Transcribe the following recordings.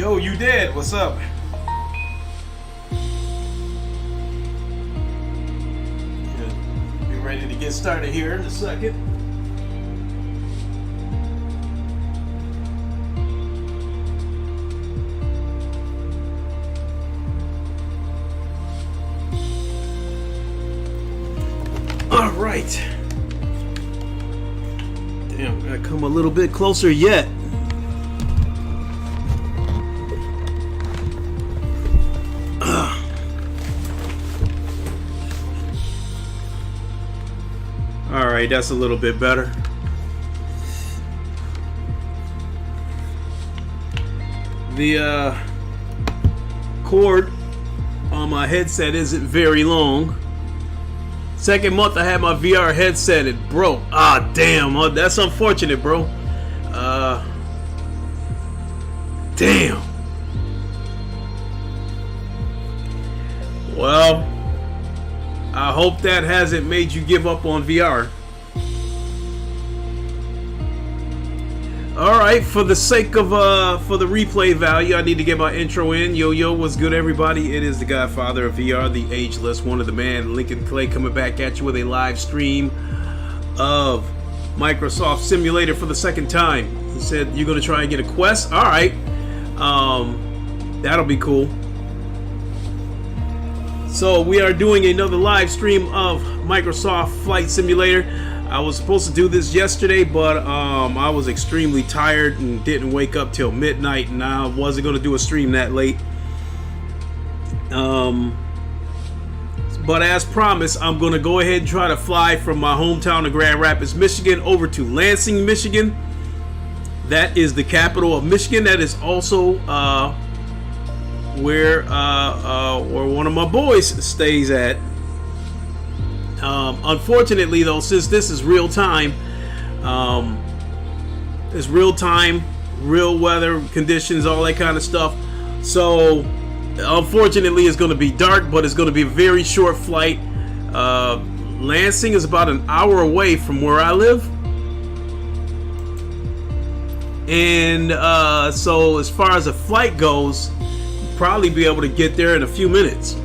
Yo, you dead? What's up? Yeah, be ready to get started here in a second. All right. Damn, gotta come a little bit closer yet. All right, that's a little bit better. The cord on my headset isn't very long. Second month I had my VR headset, it broke. Ah, damn, that's unfortunate, bro. Damn. Well, I hope that hasn't made you give up on VR. Alright, for the sake of for the replay value, I need to get my intro in. Yo, what's good, everybody? It is the Godfather of VR, the ageless, one of the man, Lincoln Clay, coming back at you with a live stream of Microsoft Simulator for the second time. He said you're gonna try and get a quest. Alright. That'll be cool. So we are doing another live stream of Microsoft Flight Simulator. I was supposed to do this yesterday, but I was extremely tired and didn't wake up till midnight, and I wasn't going to do a stream that late. But as promised, I'm going to go ahead and try to fly from my hometown of Grand Rapids, Michigan, over to Lansing, Michigan. That is the capital of Michigan. That is also where one of my boys stays at. Unfortunately, though, since this is real time, it's real time, real weather conditions, all that kind of stuff. So, unfortunately, it's going to be dark, but it's going to be a very short flight. Lansing is about an hour away from where I live. And so, as far as a flight goes, probably be able to get there in a few minutes.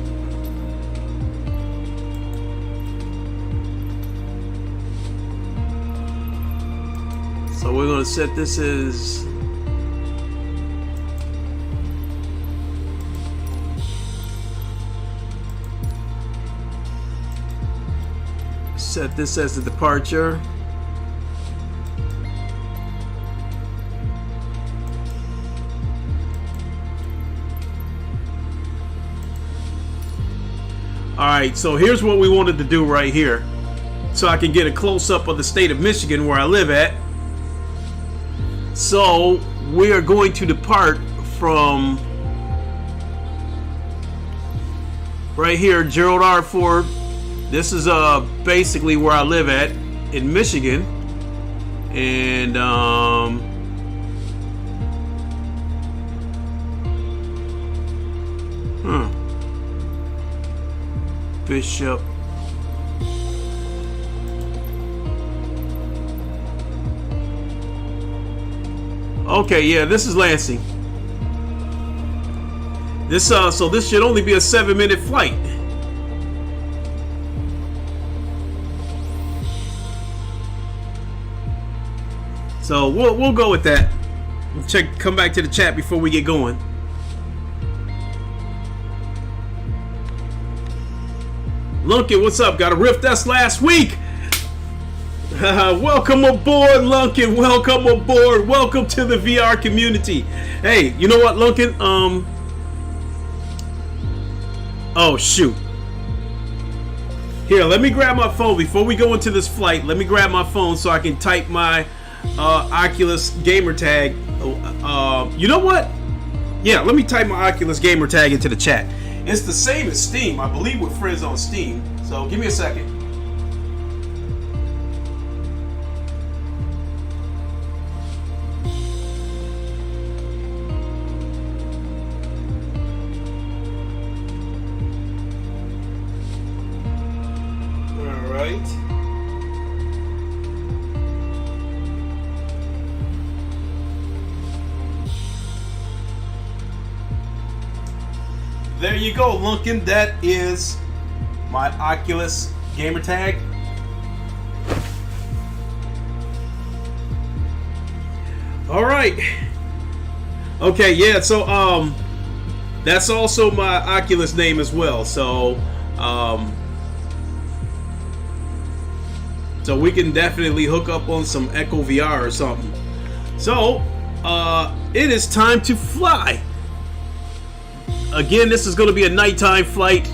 So we're going to set this as the departure. Alright, so here's what we wanted to do right here, so I can get a close-up of the state of Michigan where I live at. So we are going to depart from right here, Gerald R. Ford. This is basically where I live at in Michigan, and Bishop. Okay, yeah, this is Lansing. This so this should only be a 7-minute flight. So we'll go with that. Come back to the chat before we get going. Lunkin, what's up? Got a Rift S last week. Welcome aboard, Lunkin. Welcome aboard. Welcome to the VR community. Hey, you know what, Lunkin? Oh, shoot. Here, let me grab my phone before we go into this flight. Let me grab my phone so I can type my Oculus gamer tag. You know what? Yeah, let me type my Oculus gamer tag into the chat. It's the same as Steam. I believe we're friends on Steam. So give me a second. All right. there you go, Lunkin. That is my Oculus gamer tag. All right. Okay, yeah. So that's also my Oculus name as well. So so we can definitely hook up on some Echo VR or something. So it is time to fly. Again, this is going to be a nighttime flight.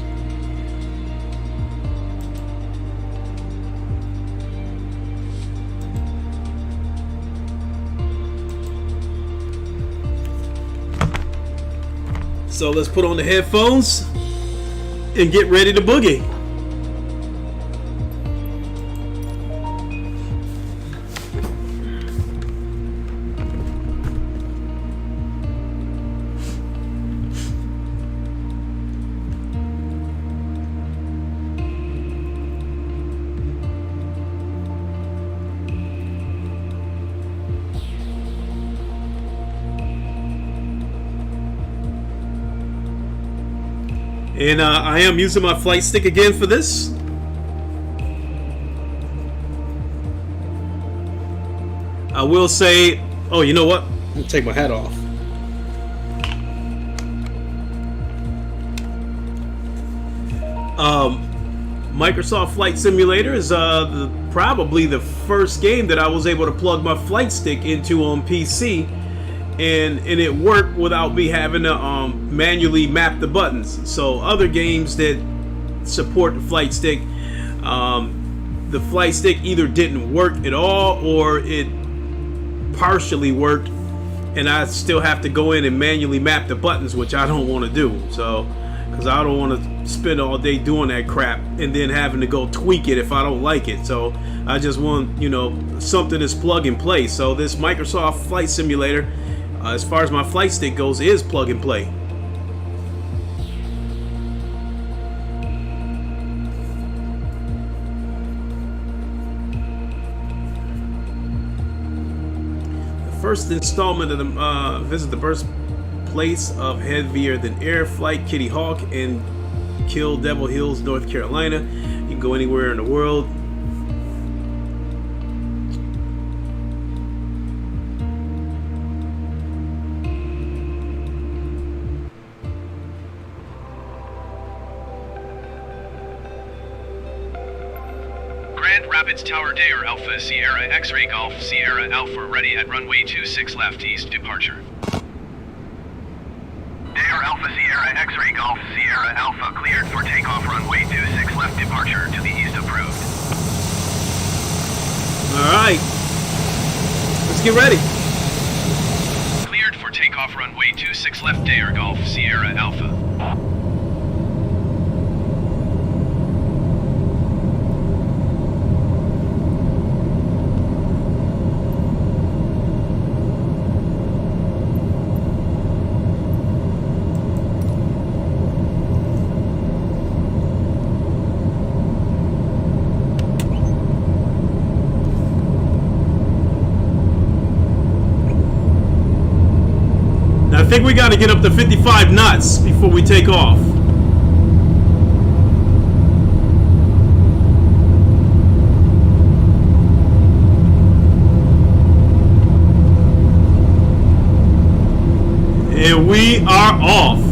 So let's put on the headphones and get ready to boogie. And I am using my flight stick again for this. I will say, oh, you know what? I'm gonna take my hat off. Microsoft Flight Simulator is probably the first game that I was able to plug my flight stick into on PC. And it worked without me having to manually map the buttons. So other games that support the flight stick either didn't work at all or it partially worked, and I still have to go in and manually map the buttons, which I don't want to do. So, because I don't want to spend all day doing that crap and then having to go tweak it if I don't like it. So I just want, something that's plug and play. So this Microsoft Flight Simulator, as far as my flight stick goes, is plug and play. The first installment of the visit the birthplace of heavier than air flight, Kitty Hawk, and Kill Devil Hills, North Carolina. You can go anywhere in the world. Rapids Tower Dare Alpha Sierra X-Ray Golf Sierra Alpha ready at runway 26 left east departure. Dare Alpha Sierra X-Ray Golf Sierra Alpha cleared for takeoff runway 26 left departure to the east approved. Alright, let's get ready. Cleared for takeoff runway 26 left Dare Golf Sierra Alpha. I think we got to get up to 55 knots before we take off. And we are off.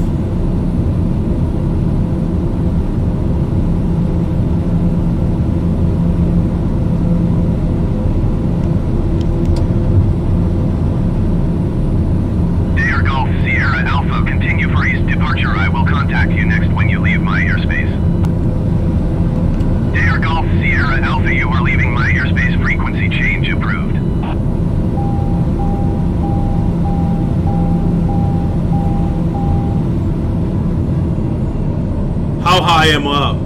How high am I up?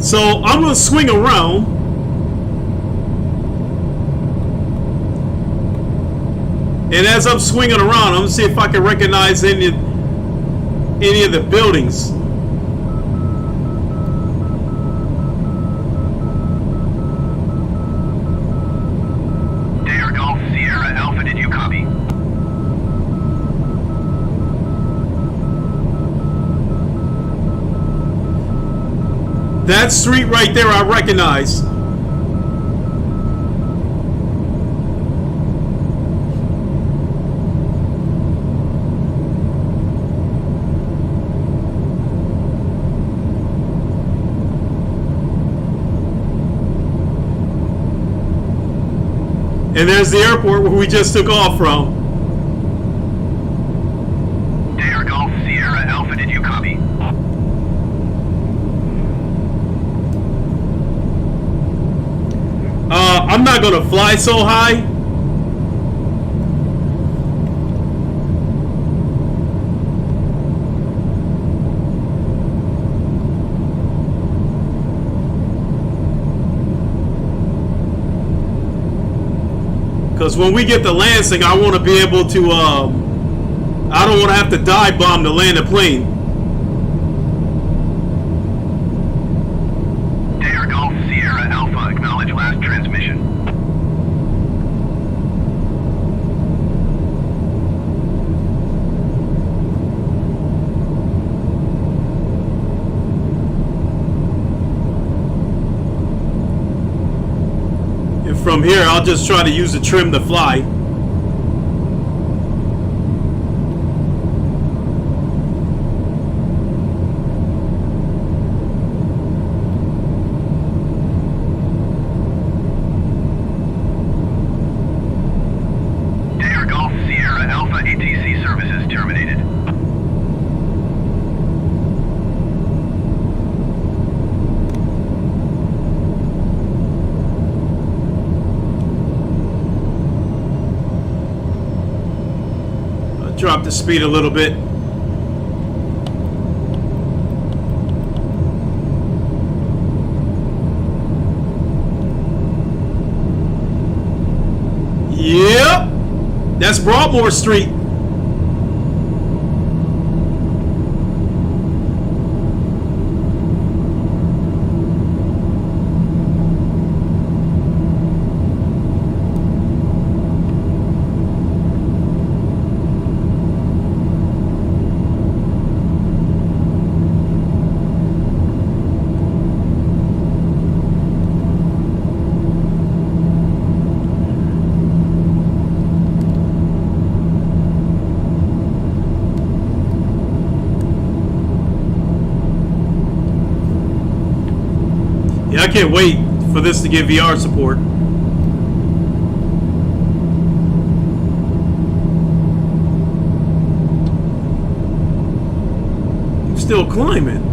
So I'm gonna swing around. And as I'm swinging around, I'm gonna see if I can recognize any of the buildings. Dare Golf Sierra Alpha, did you copy? that street right there I recognize. And there's the airport where we just took off from. Dare Golf Sierra Alpha, did you copy? I'm not gonna fly so high. Because when we get to Lansing, I want to be able to, I don't want to have to dive bomb to land a plane. Dare Golf Sierra Alpha, acknowledge last transmission. And from here, I'll just try to use the trim to fly. Dare Golf Sierra Alpha, ATC services terminated. Drop the speed a little bit. Yep, that's Broadmoor Street. Yeah, I can't wait for this to get VR support. I'm still climbing.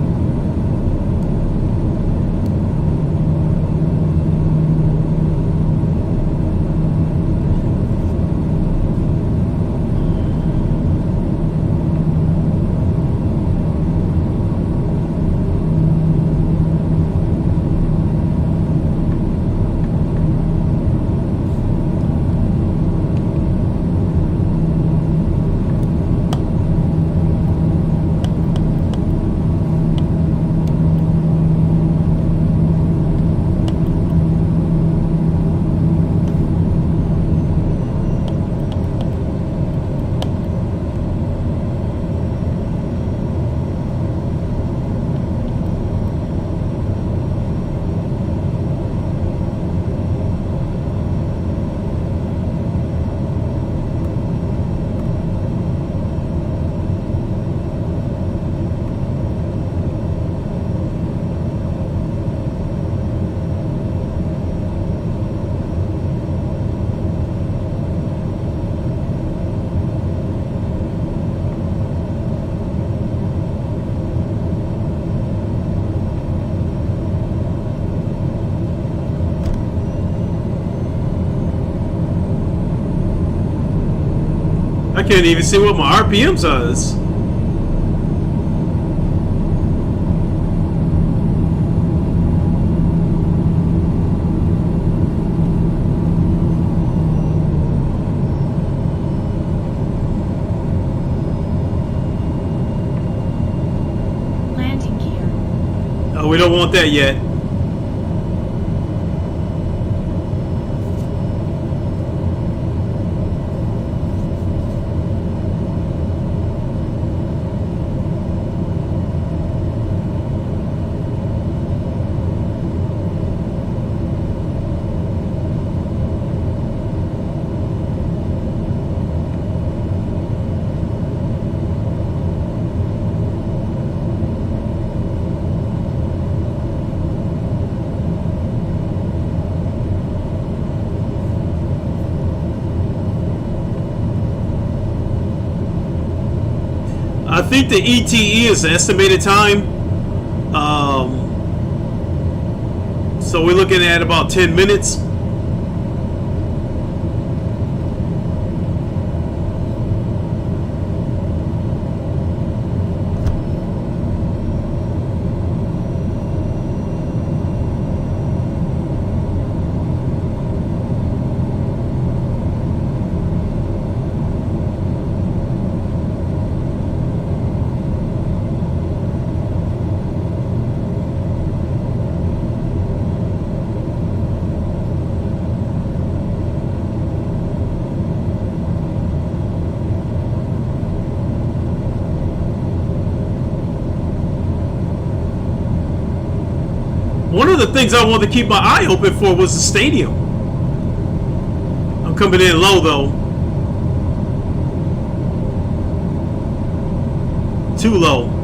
I can't even see what my RPM says. Landing gear. Oh, we don't want that yet. think the ETE is the estimated time. So we're looking at about 10 minutes. One of the things I wanted to keep my eye open for was the stadium. I'm coming in low though. Too low.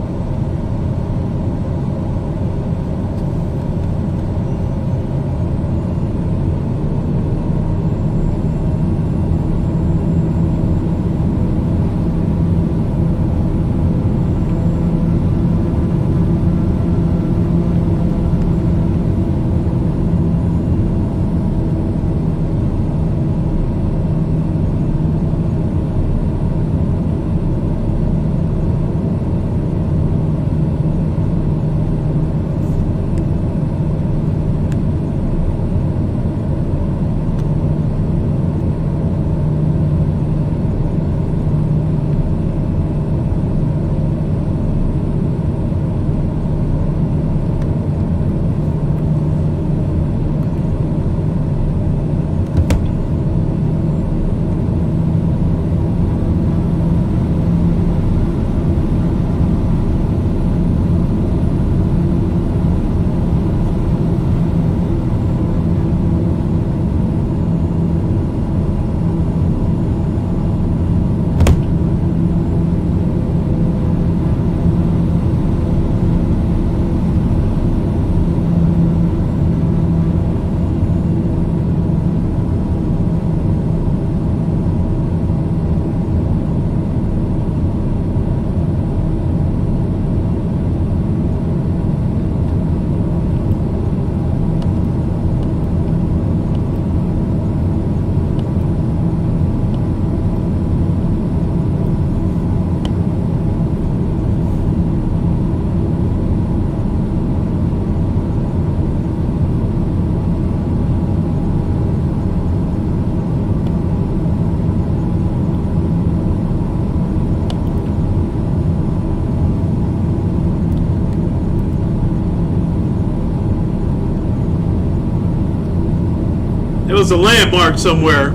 There was a landmark somewhere.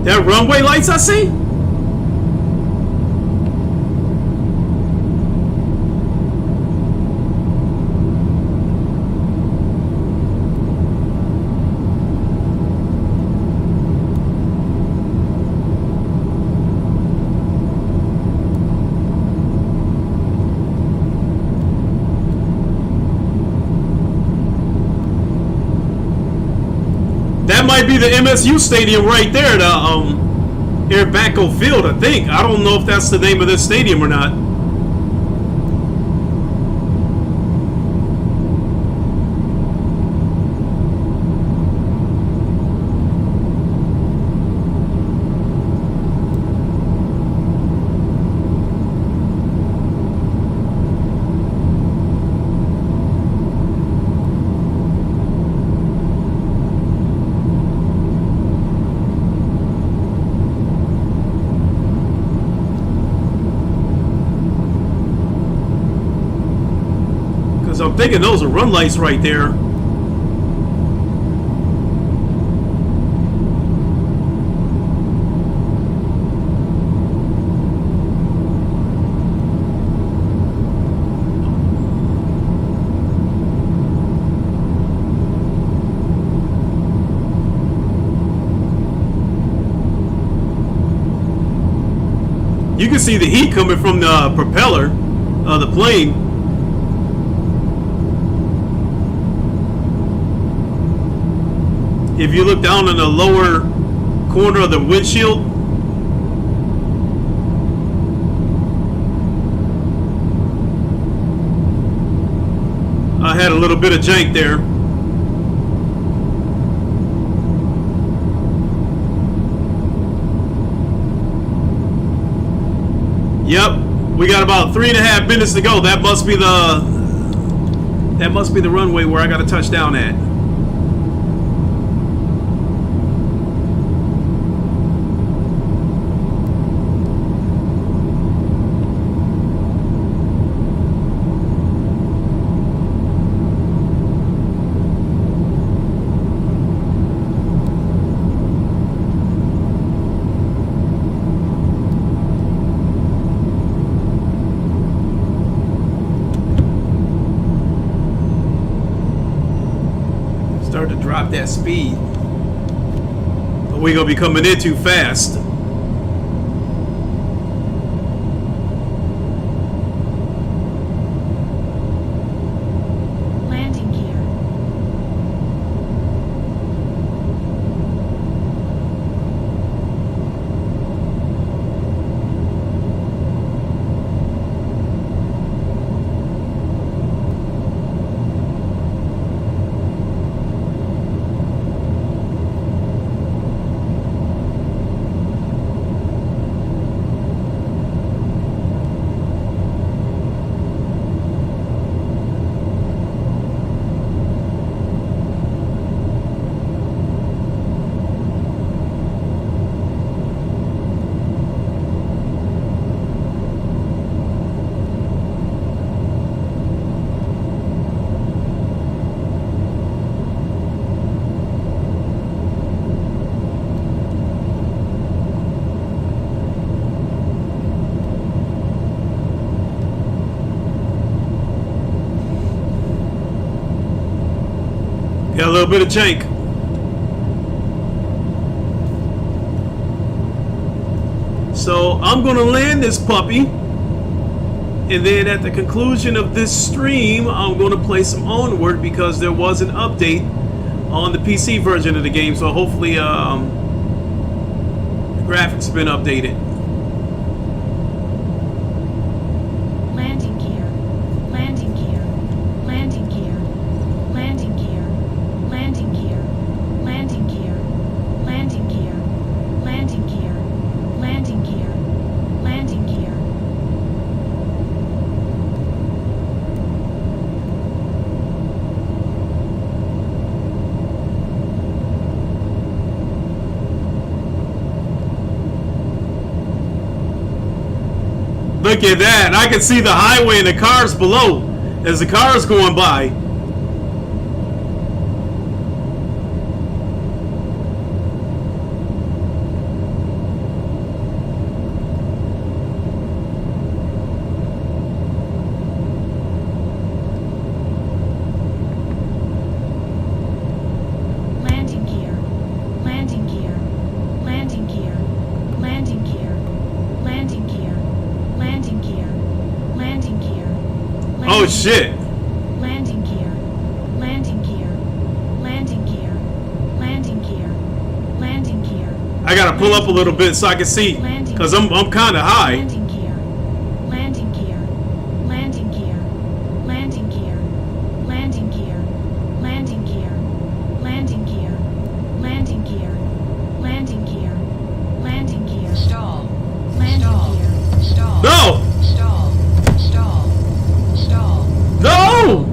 That runway lights I see? That might be the MSU stadium right there, the Air Bacco Field, I think. I don't know if that's the name of this stadium or not. I'm thinking those are run lights right there. You can see the heat coming from the propeller of the plane. If you look down in the lower corner of the windshield, I had a little bit of jank there. Yep, we got about 3.5 minutes to go. That must be the runway where I got to touch down at. Start to drop that speed, but we're gonna be coming in too fast. Landing gear. Got a little bit of jank. So I'm gonna land this puppy, and then at the conclusion of this stream, I'm gonna play some Onward because there was an update on the PC version of the game. So hopefully, the graphics have been updated. Landing gear. Landing gear. Landing gear. Landing gear. Landing gear. Landing gear. Landing gear. Landing gear. Landing gear. Landing gear. Look at that. I can see the highway and the cars below as the cars going by. Landing gear. Landing gear. Landing gear. Landing gear. Landing gear. Landing gear. Landing gear. Oh shit. Landing gear. Landing gear. Landing gear. Landing gear. Landing gear. I gotta pull up a little bit so I can see, cause I'm kind of high. Landing gear. Landing gear. Landing gear. Landing gear. Landing gear. Landing gear. Landing gear. Landing gear. Landing gear. Landing gear. Stall. Landing Stall. gear. Stall. No! Stall. Stall. Stall. No!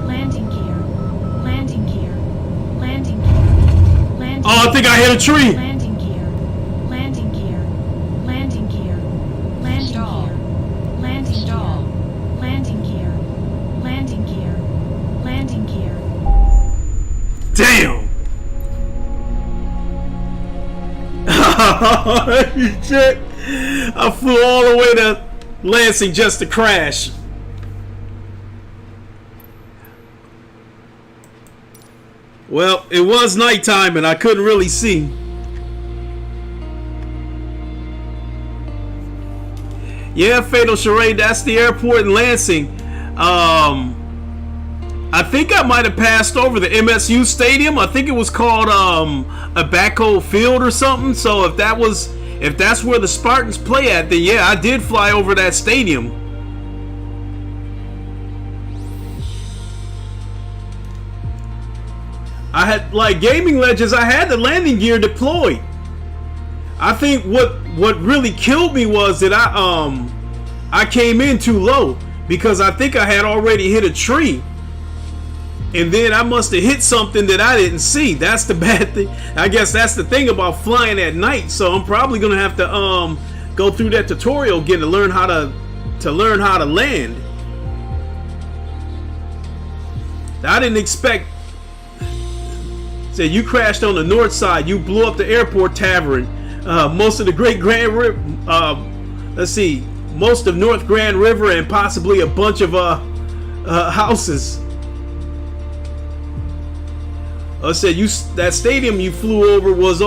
Landing gear. Landing gear. Landing gear. Landing Oh, I think I hit a tree. Landing gear. Landing gear. Landing gear. Landing Stall. gear. Landing Stall. gear. Landing gear. Landing gear. Landing gear. Damn. Shit. I flew all the way to Lansing just to crash. Well, it was nighttime and I couldn't really see. Yeah, Fatal Charade, that's the airport in Lansing. I think I might have passed over the MSU Stadium. I think it was called Abaco Field or something. So if that's where the Spartans play at, then yeah, I did fly over that stadium. I had, like Gaming Legends, I had the landing gear deployed. I think what really killed me was that I came in too low, because I think I had already hit a tree. And then I must have hit something that I didn't see. That's the bad thing. I guess that's the thing about flying at night. So I'm probably gonna have to go through that tutorial again to learn how to land. I didn't expect. Say you crashed on the north side. You blew up the airport tavern. Most of the Great Grand River. Let's see. Most of North Grand River and possibly a bunch of houses. I said that stadium you flew over was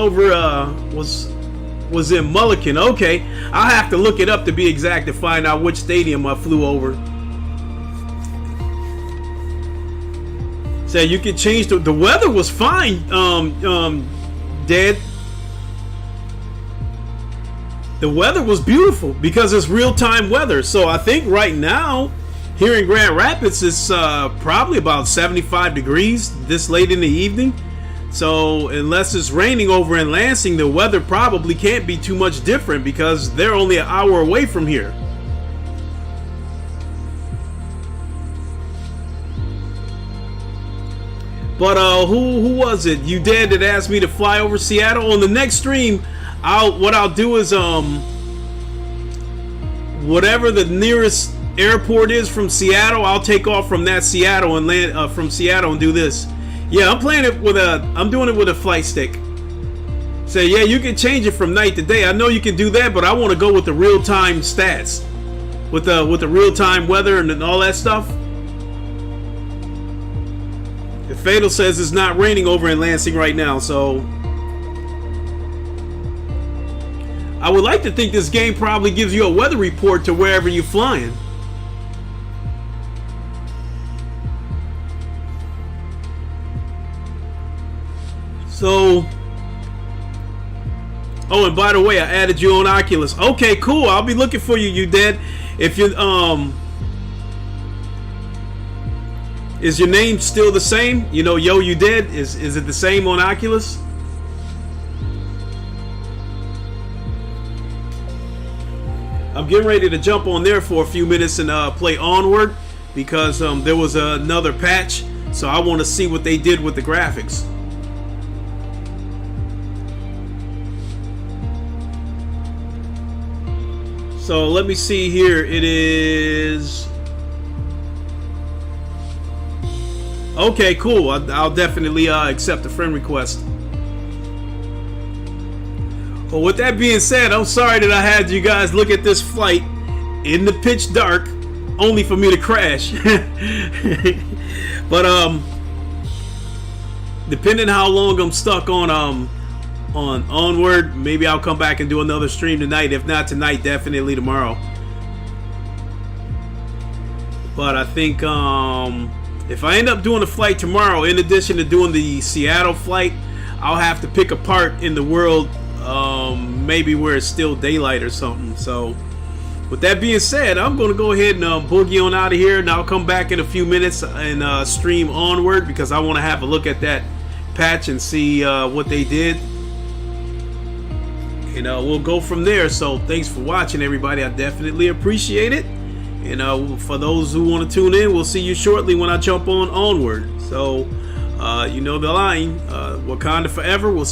in Mulliken. Okay, I'll have to look it up to be exact to find out which stadium I flew over. Said you could change the weather was fine. Dad. The weather was beautiful because it's real-time weather. So I think right now here in Grand Rapids, it's probably about 75 degrees this late in the evening. So unless it's raining over in Lansing, the weather probably can't be too much different because they're only an hour away from here. But who was it? You did that asked me to fly over Seattle. On the next stream, what I'll do is whatever the nearest airport is from Seattle, I'll take off from that Seattle and land from Seattle and do this. Yeah, I'm playing it with I'm doing it with a flight stick. So yeah, you can change it from night to day. I know you can do that, but I want to go with the real-time stats, with the real-time weather and all that stuff. If Fatal says it's not raining over in Lansing right now, so I would like to think this game probably gives you a weather report to wherever you're flying. So, oh, and by the way, I added you on Oculus. Okay, cool. I'll be looking for you, you dead. If you is your name still the same? You know, yo, you dead. Is it the same on Oculus? I'm getting ready to jump on there for a few minutes and play Onward because there was another patch, so I want to see what they did with the graphics. So let me see here. It is okay. Cool. I'll definitely accept a friend request. Well, with that being said, I'm sorry that I had you guys look at this flight in the pitch dark, only for me to crash. But depending how long I'm stuck on Onward, maybe I'll come back and do another stream tonight. If not tonight, definitely tomorrow. But I think if I end up doing the flight tomorrow, in addition to doing the Seattle flight, I'll have to pick a part in the world, maybe where it's still daylight or something. So with that being said, I'm going to go ahead and boogie on out of here, and I'll come back in a few minutes and stream Onward because I want to have a look at that patch and see what they did. And we'll go from there. So thanks for watching, everybody. I definitely appreciate it. And for those who want to tune in, we'll see you shortly when I jump on Onward. So you know the line, Wakanda forever. We'll see you